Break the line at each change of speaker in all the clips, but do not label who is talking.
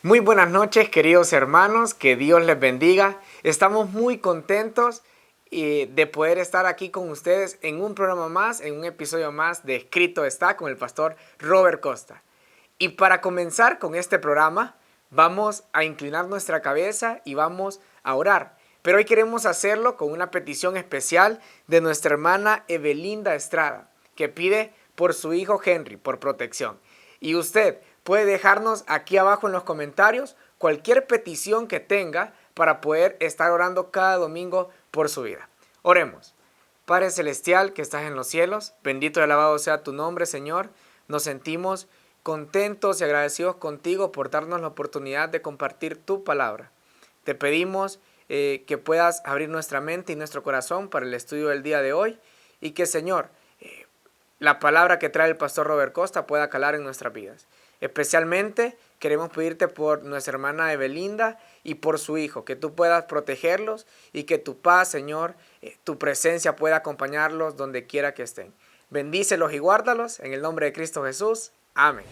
Muy buenas noches, queridos hermanos, que Dios les bendiga. Estamos muy contentos de poder estar aquí con ustedes en un programa más, en un episodio más de Escrito está con el pastor Robert Costa. Y para comenzar con este programa, vamos a inclinar nuestra cabeza y vamos a orar. Pero hoy queremos hacerlo con una petición especial de nuestra hermana Evelinda Estrada, que pide por su hijo Henry, por protección. Y usted puede dejarnos aquí abajo en los comentarios cualquier petición que tenga para poder estar orando cada domingo por su vida. Oremos. Padre Celestial que estás en los cielos, bendito y alabado sea tu nombre, Señor. Nos sentimos contentos y agradecidos contigo por darnos la oportunidad de compartir tu palabra. Te pedimos que puedas abrir nuestra mente y nuestro corazón para el estudio del día de hoy y que, Señor, la palabra que trae el pastor Robert Costa pueda calar en nuestras vidas. Especialmente queremos pedirte por nuestra hermana Evelinda y por su hijo, que tú puedas protegerlos y que tu paz, Señor, tu presencia pueda acompañarlos donde quiera que estén. Bendícelos y guárdalos en el nombre de Cristo Jesús. Amén.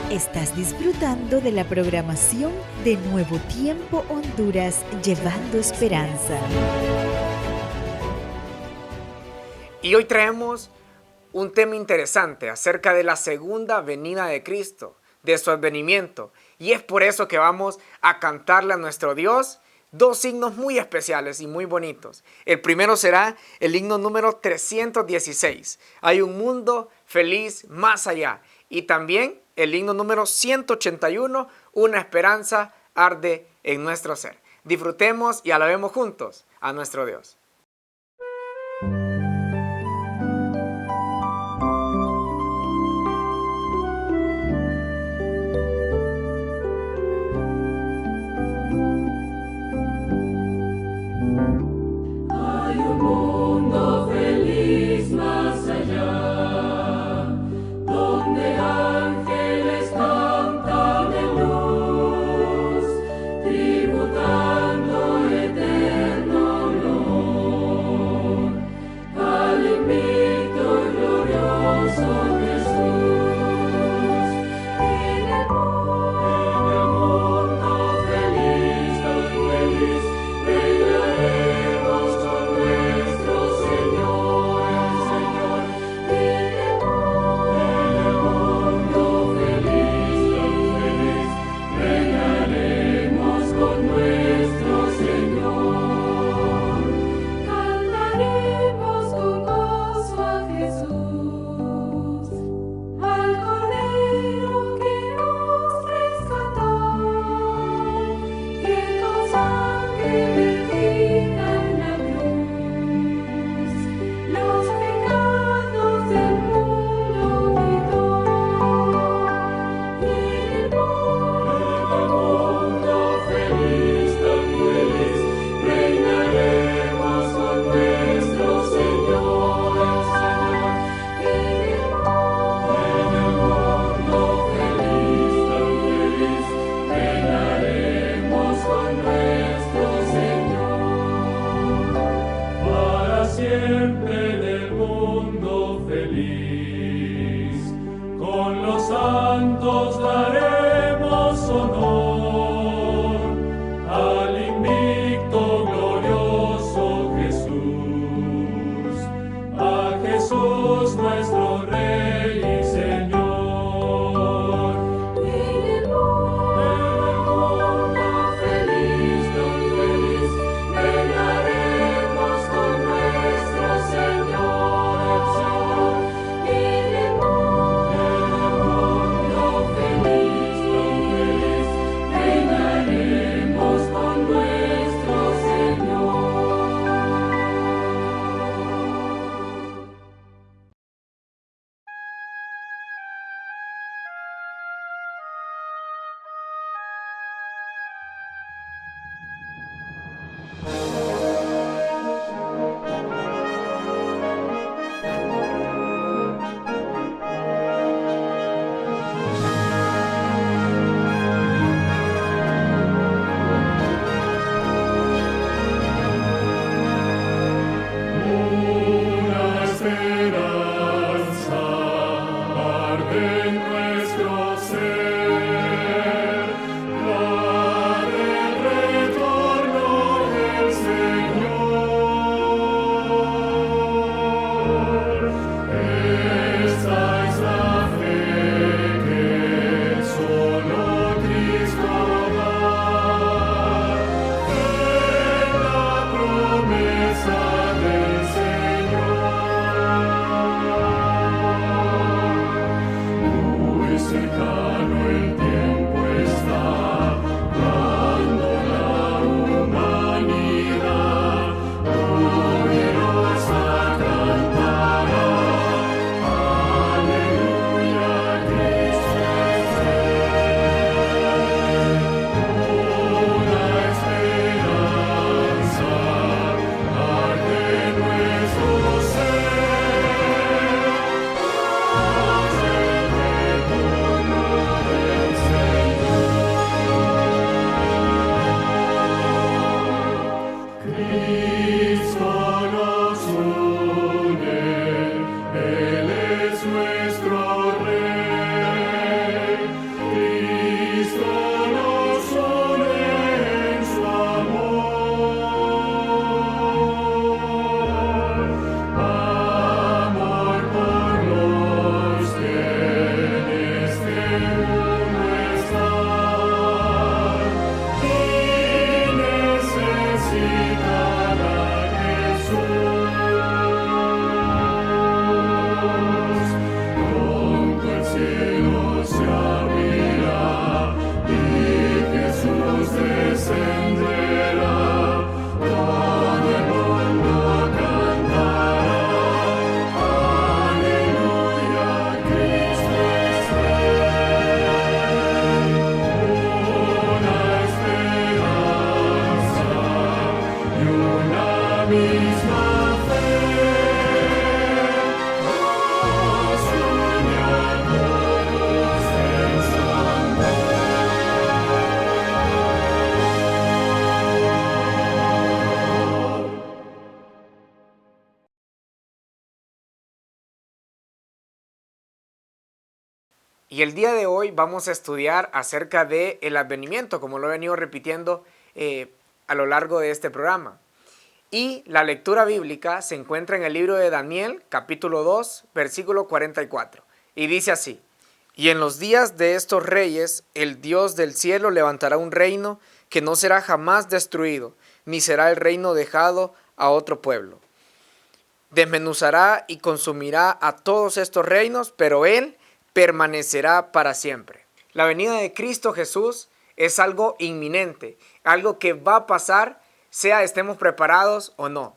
Estás disfrutando de la programación de Nuevo Tiempo Honduras, llevando esperanza.
Y hoy traemos un tema interesante acerca de la segunda venida de Cristo, de su advenimiento. Y es por eso que vamos a cantarle a nuestro Dios dos himnos muy especiales y muy bonitos. El primero será el himno número 316. Hay un mundo feliz más allá. Y también el himno número 181, una esperanza arde en nuestro ser. Disfrutemos y alabemos juntos a nuestro Dios.
Tributando eterno honor.
Y el día de hoy vamos a estudiar acerca del advenimiento, como lo he venido repitiendo a lo largo de este programa. Y la lectura bíblica se encuentra en el libro de Daniel, capítulo 2, versículo 44. Y dice así: y en los días de estos reyes, el Dios del cielo levantará un reino que no será jamás destruido, ni será el reino dejado a otro pueblo. Desmenuzará y consumirá a todos estos reinos, pero él permanecerá para siempre. La venida de Cristo Jesús es algo inminente, algo que va a pasar, sea estemos preparados o no.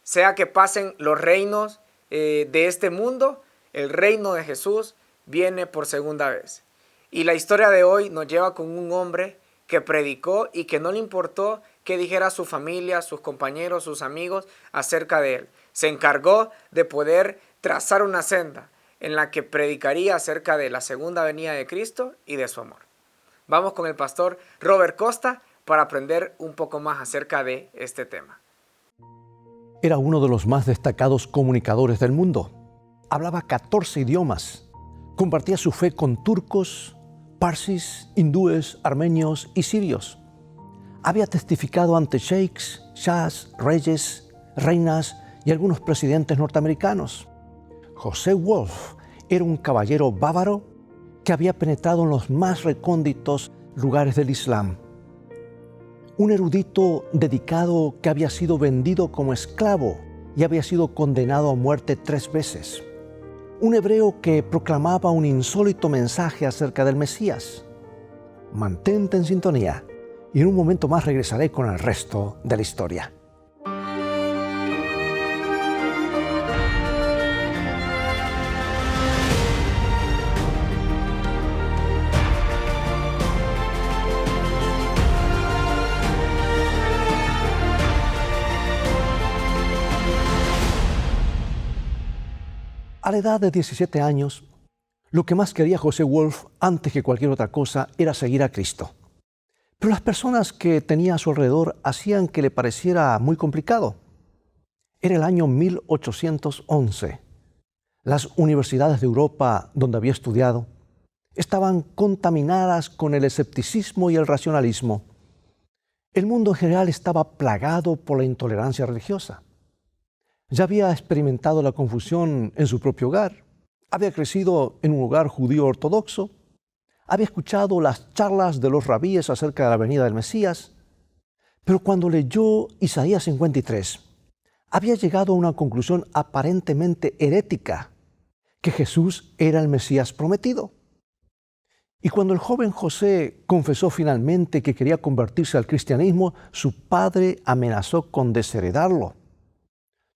Sea que pasen los reinos de este mundo, el reino de Jesús viene por segunda vez. Y la historia de hoy nos lleva con un hombre que predicó y que no le importó qué dijera su familia, sus compañeros, sus amigos acerca de él. Se encargó de poder trazar una senda en la que predicaría acerca de la segunda venida de Cristo y de su amor. Vamos con el pastor Robert Costa para aprender un poco más acerca de este tema.
Era uno de los más destacados comunicadores del mundo. Hablaba 14 idiomas. Compartía su fe con turcos, parsis, hindúes, armenios y sirios. Había testificado ante sheiks, shahs, reyes, reinas y algunos presidentes norteamericanos. José Wolf era un caballero bávaro que había penetrado en los más recónditos lugares del Islam. Un erudito dedicado que había sido vendido como esclavo y había sido condenado a muerte 3 veces. Un hebreo que proclamaba un insólito mensaje acerca del Mesías. Mantente en sintonía y en un momento más regresaré con el resto de la historia. A la edad de 17 años, lo que más quería José Wolf antes que cualquier otra cosa era seguir a Cristo. Pero las personas que tenía a su alrededor hacían que le pareciera muy complicado. Era el año 1811. Las universidades de Europa donde había estudiado estaban contaminadas con el escepticismo y el racionalismo. El mundo en general estaba plagado por la intolerancia religiosa. Ya había experimentado la confusión en su propio hogar, había crecido en un hogar judío ortodoxo, había escuchado las charlas de los rabíes acerca de la venida del Mesías, pero cuando leyó Isaías 53, había llegado a una conclusión aparentemente herética, que Jesús era el Mesías prometido. Y cuando el joven José confesó finalmente que quería convertirse al cristianismo, su padre amenazó con desheredarlo.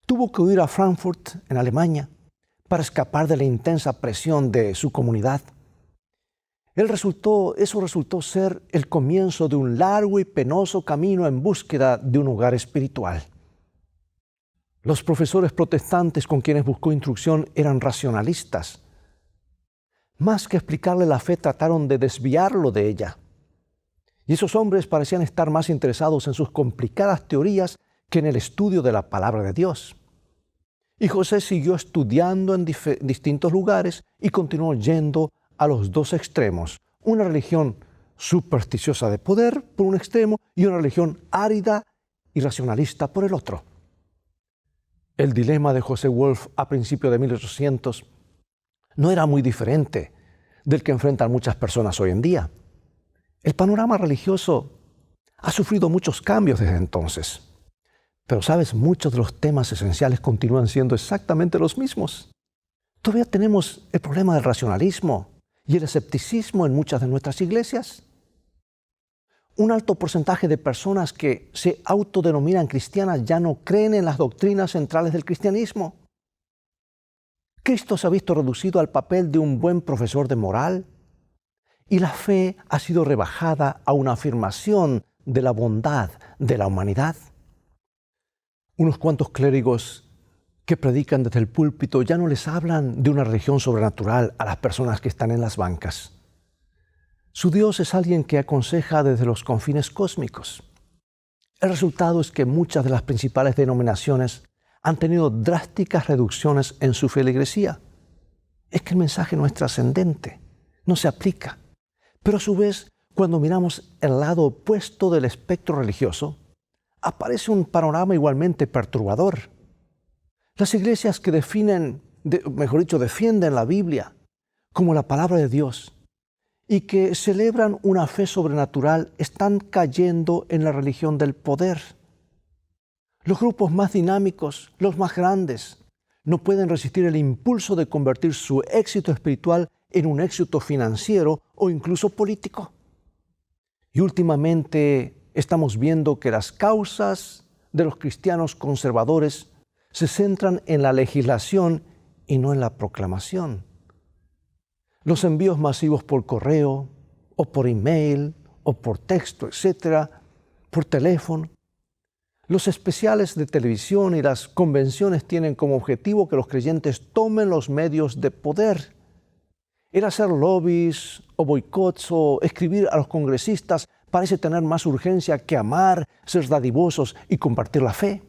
Tuvo que huir a Frankfurt, en Alemania, para escapar de la intensa presión de su comunidad. Eso resultó ser el comienzo de un largo y penoso camino en búsqueda de un hogar espiritual. Los profesores protestantes con quienes buscó instrucción eran racionalistas. Más que explicarle la fe, trataron de desviarlo de ella. Y esos hombres parecían estar más interesados en sus complicadas teorías que en el estudio de la palabra de Dios. Y José siguió estudiando en distintos lugares y continuó yendo a los dos extremos. Una religión supersticiosa de poder por un extremo y una religión árida y racionalista por el otro. El dilema de José Wolf a principios de 1800 no era muy diferente del que enfrentan muchas personas hoy en día. El panorama religioso ha sufrido muchos cambios desde entonces. Pero, ¿sabes? Muchos de los temas esenciales continúan siendo exactamente los mismos. Todavía tenemos el problema del racionalismo y el escepticismo en muchas de nuestras iglesias. Un alto porcentaje de personas que se autodenominan cristianas ya no creen en las doctrinas centrales del cristianismo. Cristo se ha visto reducido al papel de un buen profesor de moral y la fe ha sido rebajada a una afirmación de la bondad de la humanidad. Unos cuantos clérigos que predican desde el púlpito ya no les hablan de una religión sobrenatural a las personas que están en las bancas. Su Dios es alguien que aconseja desde los confines cósmicos. El resultado es que muchas de las principales denominaciones han tenido drásticas reducciones en su feligresía. Es que el mensaje no es trascendente, no se aplica. Pero a su vez, cuando miramos el lado opuesto del espectro religioso, aparece un panorama igualmente perturbador. Las iglesias que defienden la Biblia como la palabra de Dios y que celebran una fe sobrenatural están cayendo en la religión del poder. Los grupos más dinámicos, los más grandes, no pueden resistir el impulso de convertir su éxito espiritual en un éxito financiero o incluso político. Y últimamente estamos viendo que las causas de los cristianos conservadores se centran en la legislación y no en la proclamación. Los envíos masivos por correo, o por email, o por texto, etcétera, por teléfono. Los especiales de televisión y las convenciones tienen como objetivo que los creyentes tomen los medios de poder. El hacer lobbies o boicots o escribir a los congresistas parece tener más urgencia que amar, ser dadivosos y compartir la fe.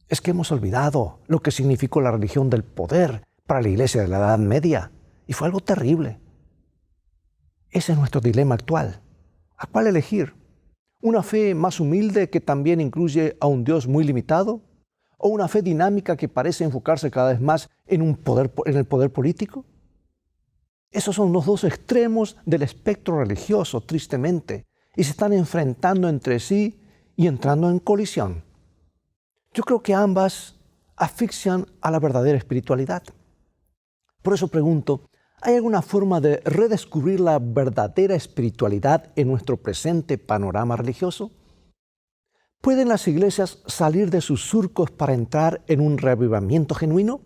Es que hemos olvidado lo que significó la religión del poder para la iglesia de la Edad Media. Y fue algo terrible. Ese es nuestro dilema actual. ¿A cuál elegir? ¿Una fe más humilde que también incluye a un Dios muy limitado? ¿O una fe dinámica que parece enfocarse cada vez más en el poder político? Esos son los dos extremos del espectro religioso, tristemente, y se están enfrentando entre sí y entrando en colisión. Yo creo que ambas asfixian a la verdadera espiritualidad. Por eso pregunto, ¿hay alguna forma de redescubrir la verdadera espiritualidad en nuestro presente panorama religioso? ¿Pueden las iglesias salir de sus surcos para entrar en un reavivamiento genuino?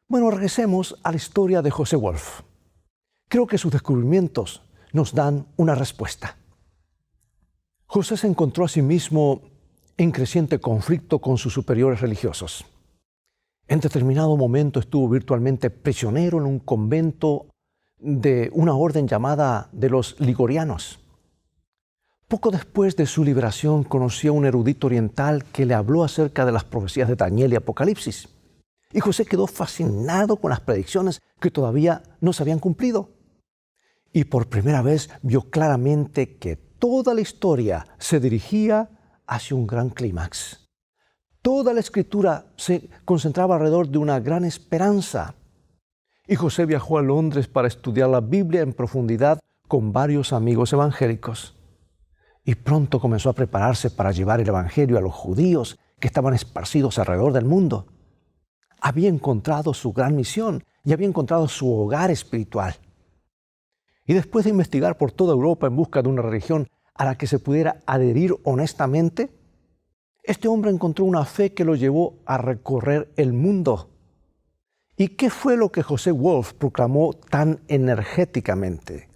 Bueno, regresemos a la historia de José Wolf. Creo que sus descubrimientos nos dan una respuesta. José se encontró a sí mismo en creciente conflicto con sus superiores religiosos. En determinado momento estuvo virtualmente prisionero en un convento de una orden llamada de los Ligorianos. Poco después de su liberación conoció a un erudito oriental que le habló acerca de las profecías de Daniel y Apocalipsis. Y José quedó fascinado con las predicciones que todavía no se habían cumplido. Y por primera vez vio claramente que toda la historia se dirigía hacia un gran clímax. Toda la escritura se concentraba alrededor de una gran esperanza. Y José viajó a Londres para estudiar la Biblia en profundidad con varios amigos evangélicos. Y pronto comenzó a prepararse para llevar el evangelio a los judíos que estaban esparcidos alrededor del mundo. Había encontrado su gran misión y había encontrado su hogar espiritual. Y después de investigar por toda Europa en busca de una religión a la que se pudiera adherir honestamente, este hombre encontró una fe que lo llevó a recorrer el mundo. ¿Y qué fue lo que José Wolf proclamó tan enérgicamente?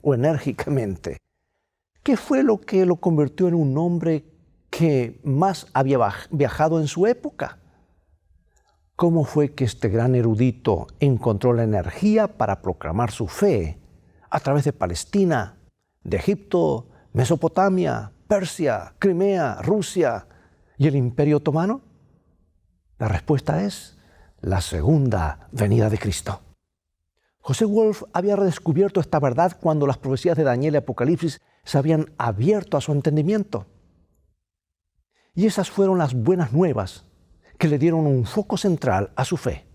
¿Qué fue lo que lo convirtió en un hombre que más había viajado en su época? ¿Cómo fue que este gran erudito encontró la energía para proclamar su fe a través de Palestina, de Egipto, Mesopotamia, Persia, Crimea, Rusia y el Imperio Otomano? La respuesta es la segunda venida de Cristo. José Wolf había redescubierto esta verdad cuando las profecías de Daniel y Apocalipsis se habían abierto a su entendimiento. Y esas fueron las buenas nuevas que le dieron un foco central a su fe.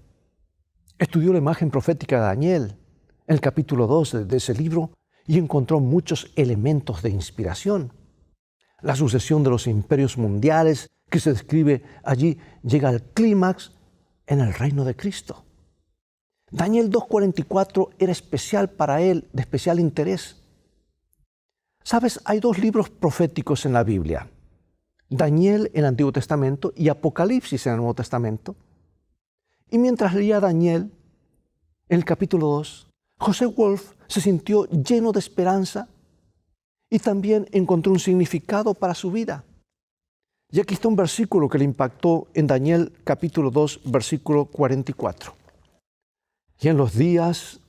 Estudió la imagen profética de Daniel en el capítulo 2 de ese libro y encontró muchos elementos de inspiración. La sucesión de los imperios mundiales que se describe allí llega al clímax en el reino de Cristo. Daniel 2:44 era especial para él, de especial interés. ¿Sabes? Hay dos libros proféticos en la Biblia. Daniel en el Antiguo Testamento y Apocalipsis en el Nuevo Testamento. Y mientras leía Daniel, en el capítulo 2, José Wolf se sintió lleno de esperanza y también encontró un significado para su vida. Y aquí está un versículo que le impactó en Daniel capítulo 2, versículo 44. Y en los días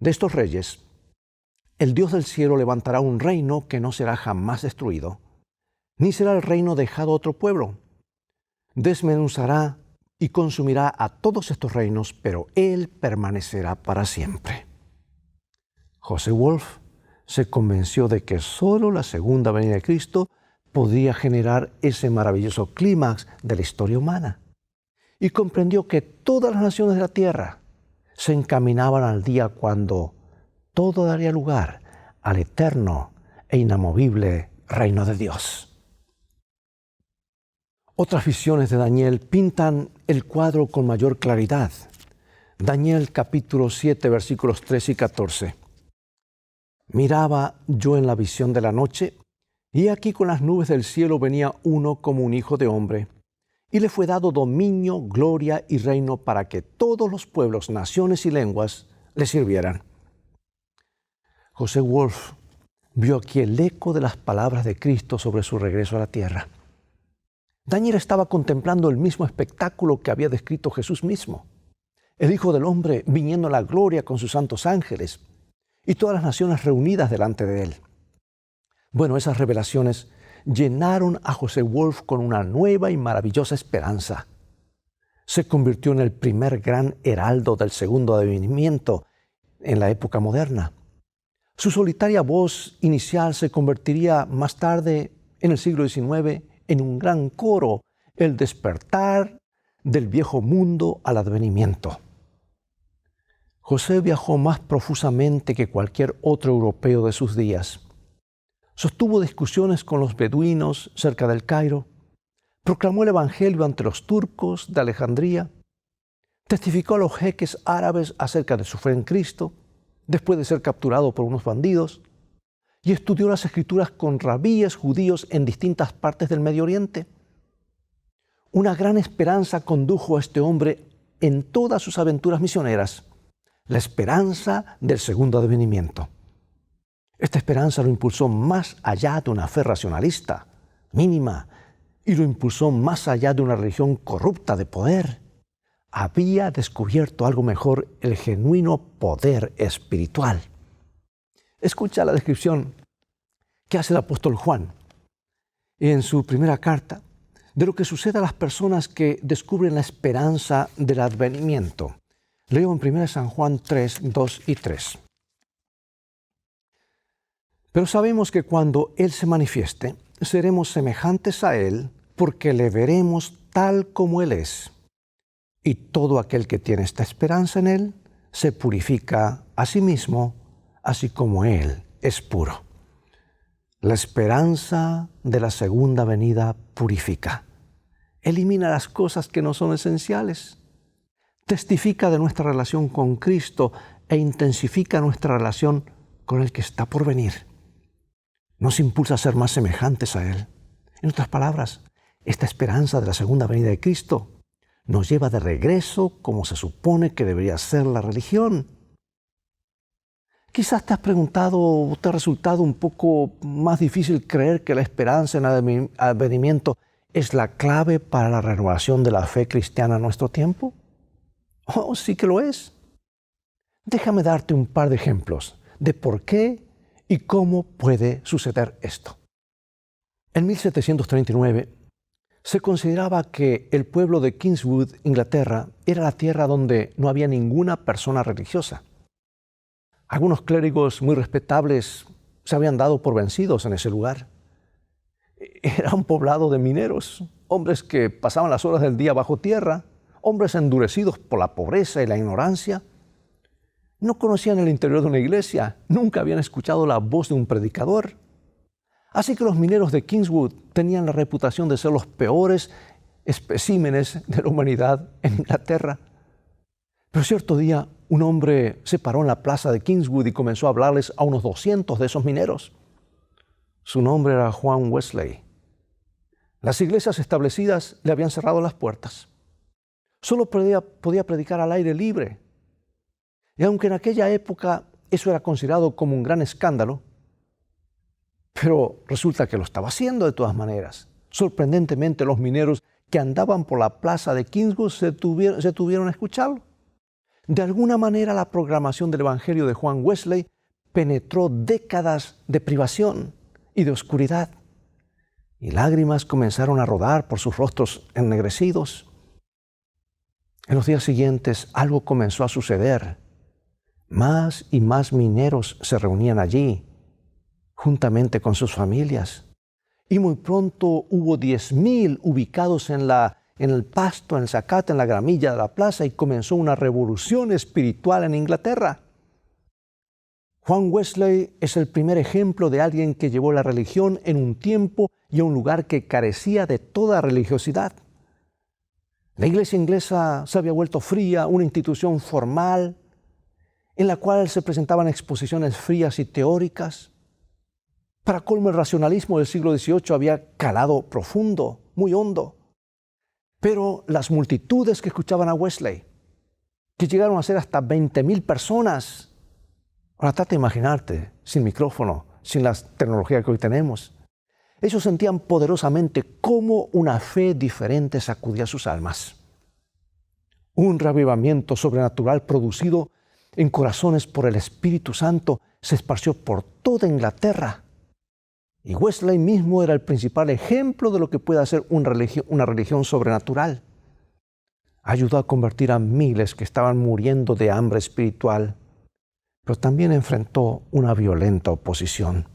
de estos reyes, el Dios del cielo levantará un reino que no será jamás destruido, ni será el reino dejado a otro pueblo. Desmenuzará y consumirá a todos estos reinos, pero Él permanecerá para siempre. José Wolf se convenció de que solo la segunda venida de Cristo podía generar ese maravilloso clímax de la historia humana. Y comprendió que todas las naciones de la tierra se encaminaban al día cuando todo daría lugar al eterno e inamovible reino de Dios. Otras visiones de Daniel pintan el cuadro con mayor claridad. Daniel capítulo 7, versículos 13 y 14. Miraba yo en la visión de la noche, y aquí con las nubes del cielo venía uno como un hijo de hombre, y le fue dado dominio, gloria y reino para que todos los pueblos, naciones y lenguas le sirvieran. José Wolf vio aquí el eco de las palabras de Cristo sobre su regreso a la tierra. Daniel estaba contemplando el mismo espectáculo que había descrito Jesús mismo. El Hijo del Hombre viniendo a la gloria con sus santos ángeles y todas las naciones reunidas delante de él. Bueno, esas revelaciones llenaron a José Wolf con una nueva y maravillosa esperanza. Se convirtió en el primer gran heraldo del segundo advenimiento en la época moderna. Su solitaria voz inicial se convertiría más tarde, en el siglo XIX, en un gran coro, el despertar del viejo mundo al advenimiento. José viajó más profusamente que cualquier otro europeo de sus días. Sostuvo discusiones con los beduinos cerca del Cairo, proclamó el Evangelio ante los turcos de Alejandría, testificó a los jeques árabes acerca de su fe en Cristo, después de ser capturado por unos bandidos, y estudió las Escrituras con rabíes judíos en distintas partes del Medio Oriente. Una gran esperanza condujo a este hombre en todas sus aventuras misioneras, la esperanza del segundo advenimiento. Esta esperanza lo impulsó más allá de una fe racionalista, mínima, y lo impulsó más allá de una religión corrupta de poder. Había descubierto algo mejor, el genuino poder espiritual. Escucha la descripción que hace el apóstol Juan en su primera carta de lo que sucede a las personas que descubren la esperanza del advenimiento. Leo en 1 San Juan 3, 2 y 3. Pero sabemos que cuando Él se manifieste, seremos semejantes a Él, porque le veremos tal como Él es. Y todo aquel que tiene esta esperanza en Él, se purifica a sí mismo, así como Él es puro. La esperanza de la segunda venida purifica. Elimina las cosas que no son esenciales. Testifica de nuestra relación con Cristo e intensifica nuestra relación con el que está por venir. Nos impulsa a ser más semejantes a Él. En otras palabras, esta esperanza de la segunda venida de Cristo nos lleva de regreso como se supone que debería ser la religión. Quizás te has preguntado o te ha resultado un poco más difícil creer que la esperanza en el advenimiento es la clave para la renovación de la fe cristiana en nuestro tiempo. Oh, sí que lo es. Déjame darte un par de ejemplos de por qué y cómo puede suceder esto. En 1739 se consideraba que el pueblo de Kingswood, Inglaterra, era la tierra donde no había ninguna persona religiosa. Algunos clérigos muy respetables se habían dado por vencidos en ese lugar. Era un poblado de mineros, hombres que pasaban las horas del día bajo tierra, hombres endurecidos por la pobreza y la ignorancia. No conocían el interior de una iglesia, nunca habían escuchado la voz de un predicador. Así que los mineros de Kingswood tenían la reputación de ser los peores especímenes de la humanidad en Inglaterra. Pero cierto día, un hombre se paró en la plaza de Kingswood y comenzó a hablarles a unos 200 de esos mineros. Su nombre era Juan Wesley. Las iglesias establecidas le habían cerrado las puertas. Solo podía predicar al aire libre. Y aunque en aquella época eso era considerado como un gran escándalo, pero resulta que lo estaba haciendo de todas maneras. Sorprendentemente, los mineros que andaban por la plaza de Kingswood se tuvieron a escucharlo. De alguna manera, la programación del Evangelio de Juan Wesley penetró décadas de privación y de oscuridad. Y lágrimas comenzaron a rodar por sus rostros ennegrecidos. En los días siguientes, algo comenzó a suceder. Más y más mineros se reunían allí, juntamente con sus familias. Y muy pronto hubo 10,000 ubicados en el pasto, en el zacate, en la gramilla de la plaza, y comenzó una revolución espiritual en Inglaterra. Juan Wesley es el primer ejemplo de alguien que llevó la religión en un tiempo y a un lugar que carecía de toda religiosidad. La iglesia inglesa se había vuelto fría, una institución formal, en la cual se presentaban exposiciones frías y teóricas. Para colmo, el racionalismo del siglo XVIII había calado profundo, muy hondo. Pero las multitudes que escuchaban a Wesley, que llegaron a ser hasta 20,000 personas, ahora trata de imaginarte, sin micrófono, sin la tecnología que hoy tenemos, ellos sentían poderosamente cómo una fe diferente sacudía sus almas. Un reavivamiento sobrenatural producido en corazones por el Espíritu Santo se esparció por toda Inglaterra. Y Wesley mismo era el principal ejemplo de lo que puede hacer una religión sobrenatural. Ayudó a convertir a miles que estaban muriendo de hambre espiritual, pero también enfrentó una violenta oposición,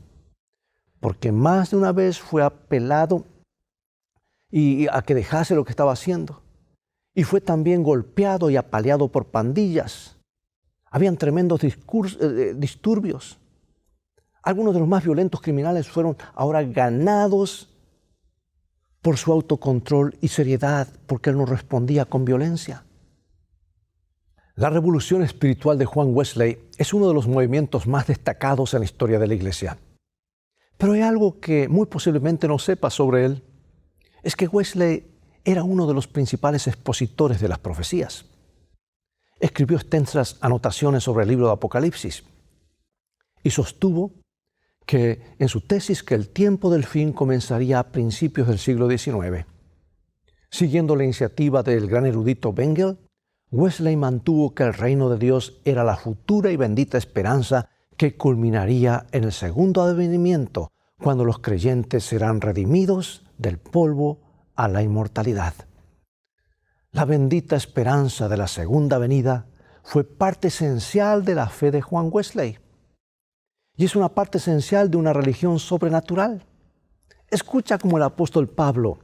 porque más de una vez fue apelado a que dejase lo que estaba haciendo, y fue también golpeado y apaleado por pandillas. Habían tremendos disturbios. Algunos de los más violentos criminales fueron ahora ganados por su autocontrol y seriedad, porque él no respondía con violencia. La revolución espiritual de Juan Wesley es uno de los movimientos más destacados en la historia de la Iglesia. Pero hay algo que muy posiblemente no sepas sobre él. Es que Wesley era uno de los principales expositores de las profecías. Escribió extensas anotaciones sobre el libro de Apocalipsis y sostuvo que en su tesis que el tiempo del fin comenzaría a principios del siglo XIX. Siguiendo la iniciativa del gran erudito Bengel, Wesley mantuvo que el reino de Dios era la futura y bendita esperanza que culminaría en el segundo advenimiento, cuando los creyentes serán redimidos del polvo a la inmortalidad. La bendita esperanza de la segunda venida fue parte esencial de la fe de Juan Wesley. Y es una parte esencial de una religión sobrenatural. Escucha cómo el apóstol Pablo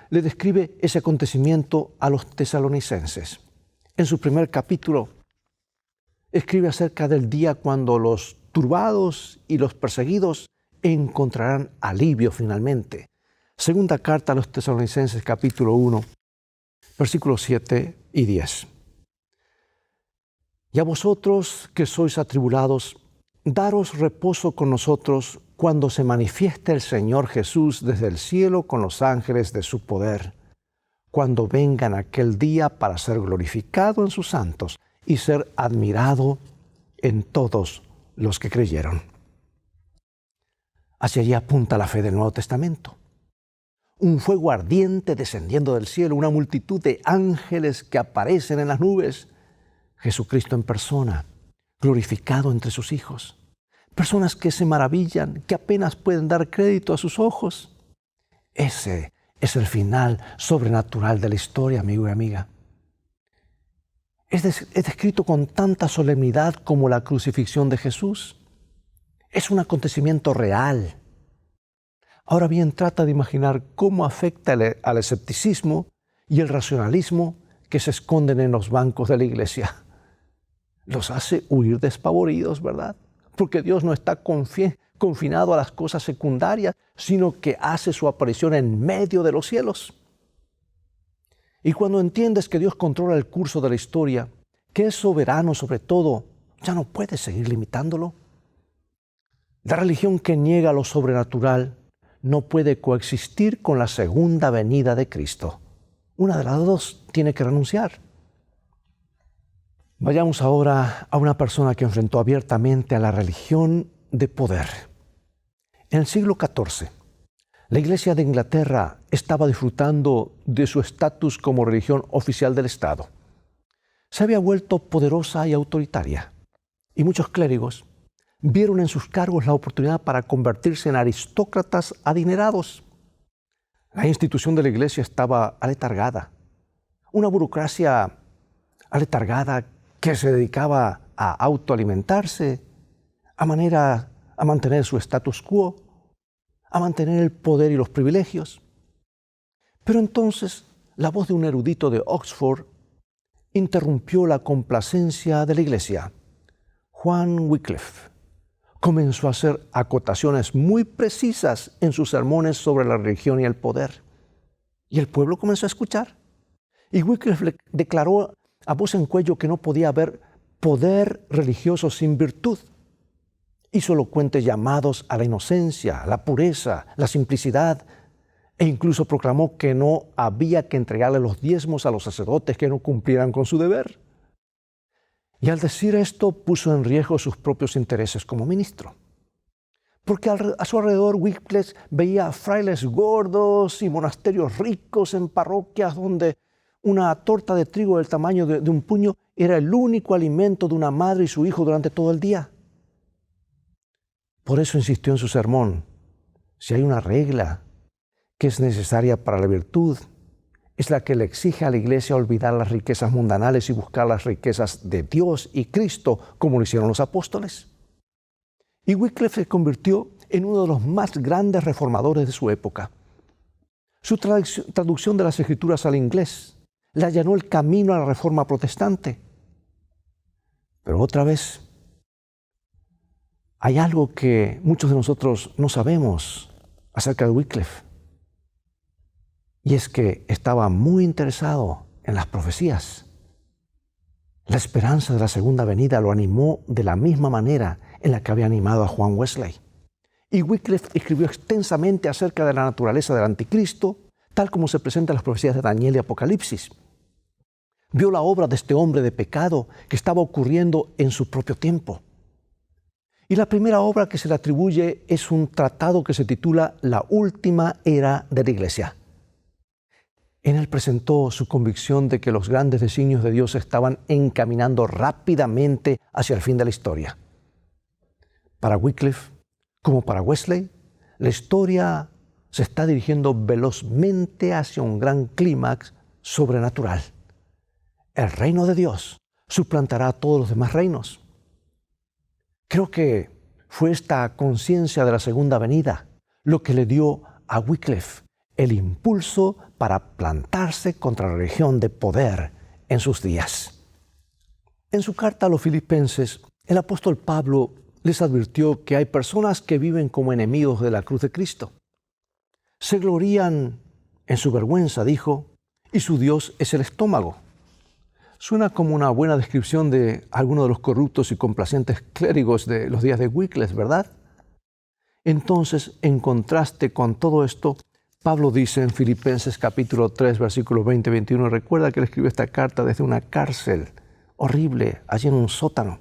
le describe ese acontecimiento a los tesalonicenses. En su primer capítulo, escribe acerca del día cuando los turbados y los perseguidos encontrarán alivio finalmente. Segunda carta a los tesalonicenses, capítulo 1, versículos 7 y 10. Y a vosotros que sois atribulados, daros reposo con nosotros cuando se manifieste el Señor Jesús desde el cielo con los ángeles de su poder, cuando vengan aquel día para ser glorificado en sus santos y ser admirado en todos los que creyeron. Hacia allí apunta la fe del Nuevo Testamento. Un fuego ardiente descendiendo del cielo, una multitud de ángeles que aparecen en las nubes, Jesucristo en persona, glorificado entre sus hijos. Personas que se maravillan, que apenas pueden dar crédito a sus ojos. Ese es el final sobrenatural de la historia, amigo y amiga. Es descrito con tanta solemnidad como la crucifixión de Jesús. Es un acontecimiento real. Ahora bien, trata de imaginar cómo afecta al escepticismo y el racionalismo que se esconden en los bancos de la iglesia. Los hace huir despavoridos, ¿verdad? Porque Dios no está confinado a las cosas secundarias, sino que hace su aparición en medio de los cielos. Y cuando entiendes que Dios controla el curso de la historia, que es soberano sobre todo, ya no puedes seguir limitándolo. La religión que niega lo sobrenatural no puede coexistir con la segunda venida de Cristo. Una de las dos tiene que renunciar. Vayamos ahora a una persona que enfrentó abiertamente a la religión de poder. En el siglo XIV, La Iglesia de Inglaterra estaba disfrutando de su estatus como religión oficial del Estado. Se había vuelto poderosa y autoritaria, y muchos clérigos vieron en sus cargos la oportunidad para convertirse en aristócratas adinerados. La institución de la Iglesia estaba aletargada, una burocracia aletargada que se dedicaba a autoalimentarse, a mantener su status quo, a mantener el poder y los privilegios. Pero entonces la voz de un erudito de Oxford interrumpió la complacencia de la Iglesia. Juan Wycliffe comenzó a hacer acotaciones muy precisas en sus sermones sobre la religión y el poder. Y el pueblo comenzó a escuchar. Y Wycliffe declaró a voz en cuello que no podía haber poder religioso sin virtud. Hizo elocuentes llamados a la inocencia, la pureza, la simplicidad, e incluso proclamó que no había que entregarle los diezmos a los sacerdotes que no cumplieran con su deber. Y al decir esto puso en riesgo sus propios intereses como ministro. Porque a su alrededor Wycliffe veía frailes gordos y monasterios ricos en parroquias donde una torta de trigo del tamaño de un puño era el único alimento de una madre y su hijo durante todo el día. Por eso insistió en su sermón: si hay una regla que es necesaria para la virtud, es la que le exige a la Iglesia olvidar las riquezas mundanales y buscar las riquezas de Dios y Cristo, como lo hicieron los apóstoles. Y Wycliffe se convirtió en uno de los más grandes reformadores de su época. Su traducción de las Escrituras al inglés le allanó el camino a la Reforma protestante. Pero otra vez, hay algo que muchos de nosotros no sabemos acerca de Wycliffe. Y es que estaba muy interesado en las profecías. La esperanza de la segunda venida lo animó de la misma manera en la que había animado a Juan Wesley. Y Wycliffe escribió extensamente acerca de la naturaleza del anticristo, tal como se presenta en las profecías de Daniel y Apocalipsis. Vio la obra de este hombre de pecado que estaba ocurriendo en su propio tiempo. Y la primera obra que se le atribuye es un tratado que se titula La última era de la Iglesia. En él presentó su convicción de que los grandes designios de Dios estaban encaminando rápidamente hacia el fin de la historia. Para Wycliffe, como para Wesley, la historia se está dirigiendo velozmente hacia un gran clímax sobrenatural. El reino de Dios suplantará a todos los demás reinos. Creo que fue esta conciencia de la segunda venida lo que le dio a Wycliffe el impulso para plantarse contra la religión de poder en sus días. En su carta a los Filipenses, el apóstol Pablo les advirtió que hay personas que viven como enemigos de la cruz de Cristo. Se glorían en su vergüenza, dijo, y su Dios es el estómago. Suena como una buena descripción de alguno de los corruptos y complacientes clérigos de los días de Wycliffe, ¿verdad? Entonces, en contraste con todo esto, Pablo dice en Filipenses capítulo 3, versículos 20-21, recuerda que él escribió esta carta desde una cárcel horrible, allí en un sótano.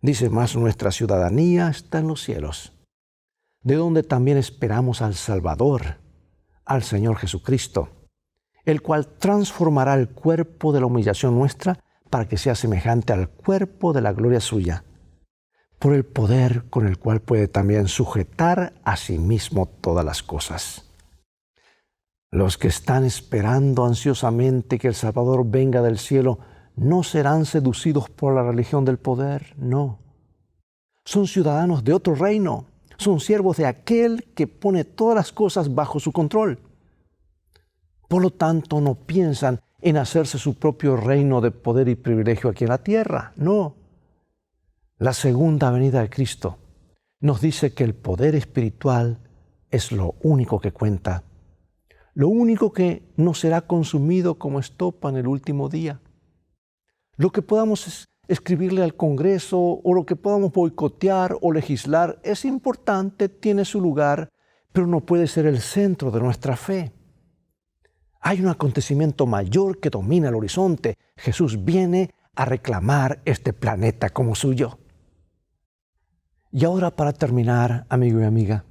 Dice, más nuestra ciudadanía está en los cielos, de donde también esperamos al Salvador, al Señor Jesucristo, el cual transformará el cuerpo de la humillación nuestra para que sea semejante al cuerpo de la gloria suya, por el poder con el cual puede también sujetar a sí mismo todas las cosas. Los que están esperando ansiosamente que el Salvador venga del cielo no serán seducidos por la religión del poder, no. Son ciudadanos de otro reino, son siervos de aquel que pone todas las cosas bajo su control. Por lo tanto, no piensan en hacerse su propio reino de poder y privilegio aquí en la tierra, no. La segunda venida de Cristo nos dice que el poder espiritual es lo único que cuenta. Lo único que no será consumido como estopa en el último día. Lo que podamos escribirle al Congreso o lo que podamos boicotear o legislar es importante, tiene su lugar, pero no puede ser el centro de nuestra fe. Hay un acontecimiento mayor que domina el horizonte. Jesús viene a reclamar este planeta como suyo. Y ahora, para terminar, amigo y amiga,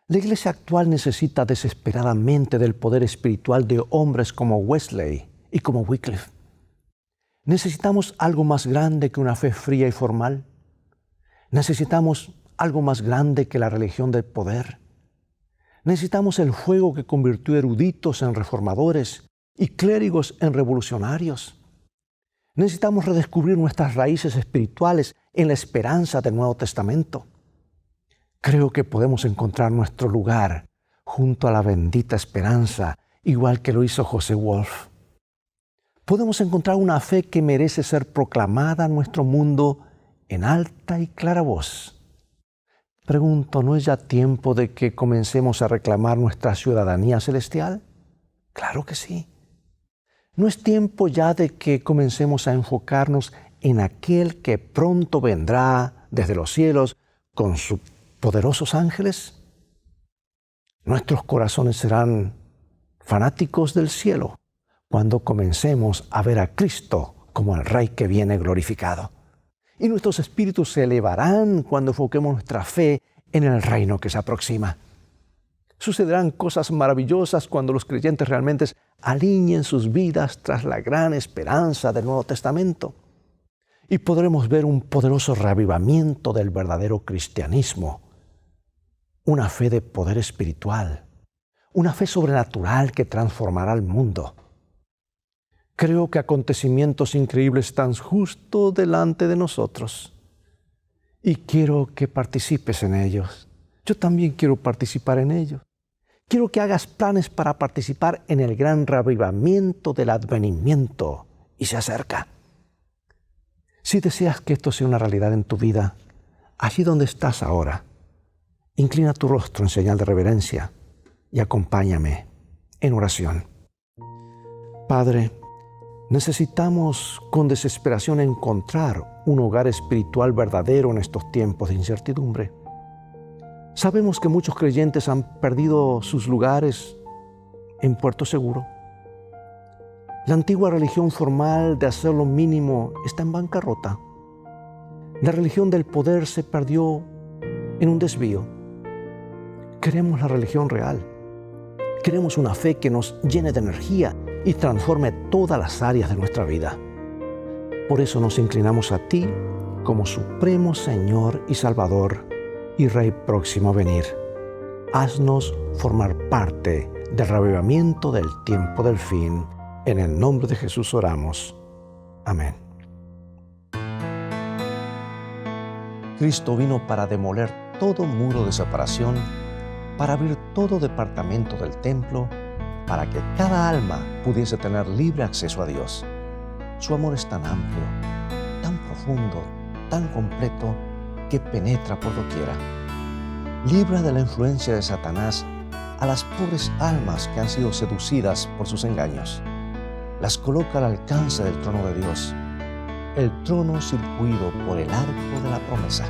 La iglesia actual necesita desesperadamente del poder espiritual de hombres como Wesley y como Wycliffe. Necesitamos algo más grande que una fe fría y formal. Necesitamos algo más grande que la religión del poder. Necesitamos el fuego que convirtió eruditos en reformadores y clérigos en revolucionarios. Necesitamos redescubrir nuestras raíces espirituales en la esperanza del Nuevo Testamento. Creo que podemos encontrar nuestro lugar junto a la bendita esperanza, igual que lo hizo José Wolf. Podemos encontrar una fe que merece ser proclamada en nuestro mundo en alta y clara voz. Pregunto, ¿no es ya tiempo de que comencemos a reclamar nuestra ciudadanía celestial? Claro que sí. ¿No es tiempo ya de que comencemos a enfocarnos en aquel que pronto vendrá desde los cielos con sus poderosos ángeles? Nuestros corazones serán fanáticos del cielo cuando comencemos a ver a Cristo como el Rey que viene glorificado. Y nuestros espíritus se elevarán cuando enfoquemos nuestra fe en el reino que se aproxima. Sucederán cosas maravillosas cuando los creyentes realmente alineen sus vidas tras la gran esperanza del Nuevo Testamento. Y podremos ver un poderoso reavivamiento del verdadero cristianismo. Una fe de poder espiritual. Una fe sobrenatural que transformará el mundo. Creo que acontecimientos increíbles están justo delante de nosotros. Y quiero que participes en ellos. Yo también quiero participar en ellos. Quiero que hagas planes para participar en el gran reavivamiento del advenimiento y se acerca. Si deseas que esto sea una realidad en tu vida, allí donde estás ahora, inclina tu rostro en señal de reverencia y acompáñame en oración. Padre, necesitamos con desesperación encontrar un hogar espiritual verdadero en estos tiempos de incertidumbre. Sabemos que muchos creyentes han perdido sus lugares en puerto seguro. La antigua religión formal de hacer lo mínimo está en bancarrota. La religión del poder se perdió en un desvío. Queremos la religión real. Queremos una fe que nos llene de energía y transforme todas las áreas de nuestra vida. Por eso nos inclinamos a ti como Supremo Señor y Salvador y Rey próximo a venir. Haznos formar parte del reavivamiento del tiempo del fin. En el nombre de Jesús oramos. Amén. Cristo vino para demoler todo muro de separación, para abrir todo departamento del templo, para que cada alma pudiese tener libre acceso a Dios. Su amor es tan amplio, tan profundo, tan completo, que penetra por doquiera. Libra de la influencia de Satanás a las pobres almas que han sido seducidas por sus engaños. Las coloca al alcance del trono de Dios, el trono circuido por el arco de la promesa.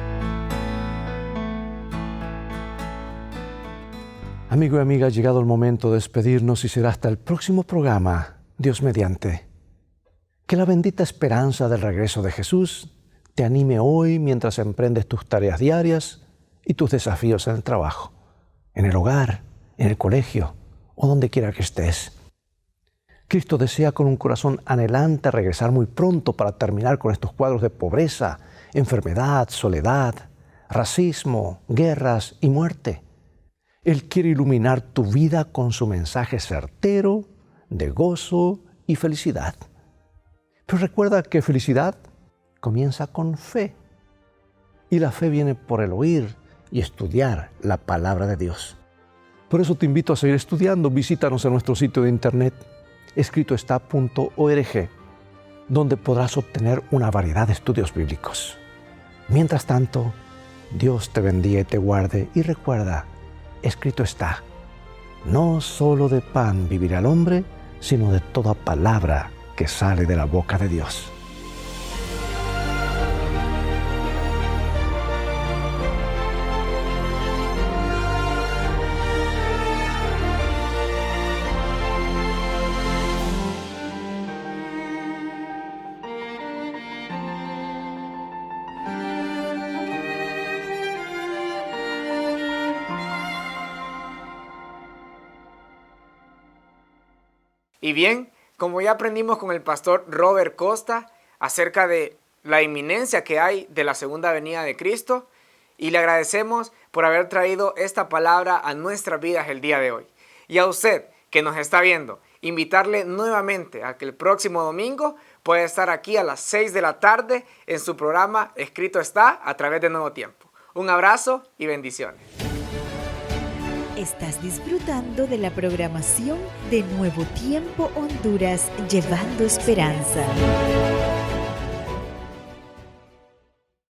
Amigo y amiga, ha llegado el momento de despedirnos y será hasta el próximo programa, Dios mediante. Que la bendita esperanza del regreso de Jesús te anime hoy mientras emprendes tus tareas diarias y tus desafíos en el trabajo, en el hogar, en el colegio o donde quiera que estés. Cristo desea con un corazón anhelante regresar muy pronto para terminar con estos cuadros de pobreza, enfermedad, soledad, racismo, guerras y muerte. Él quiere iluminar tu vida con su mensaje certero de gozo y felicidad. Pero recuerda que felicidad comienza con fe. Y la fe viene por el oír y estudiar la palabra de Dios. Por eso te invito a seguir estudiando. Visítanos en nuestro sitio de internet, escritoestá.org, donde podrás obtener una variedad de estudios bíblicos. Mientras tanto, Dios te bendiga y te guarde. Y recuerda, escrito está, no solo de pan vivirá el hombre, sino de toda palabra que sale de la boca de Dios.
Y bien, como ya aprendimos con el pastor Robert Costa acerca de la inminencia que hay de la segunda venida de Cristo, y le agradecemos por haber traído esta palabra a nuestras vidas el día de hoy. Y a usted que nos está viendo, invitarle nuevamente a que el próximo domingo pueda estar aquí a las 6 de la tarde en su programa Escrito Está a través de Nuevo Tiempo. Un abrazo y bendiciones.
Estás disfrutando de la programación de Nuevo Tiempo Honduras, llevando esperanza.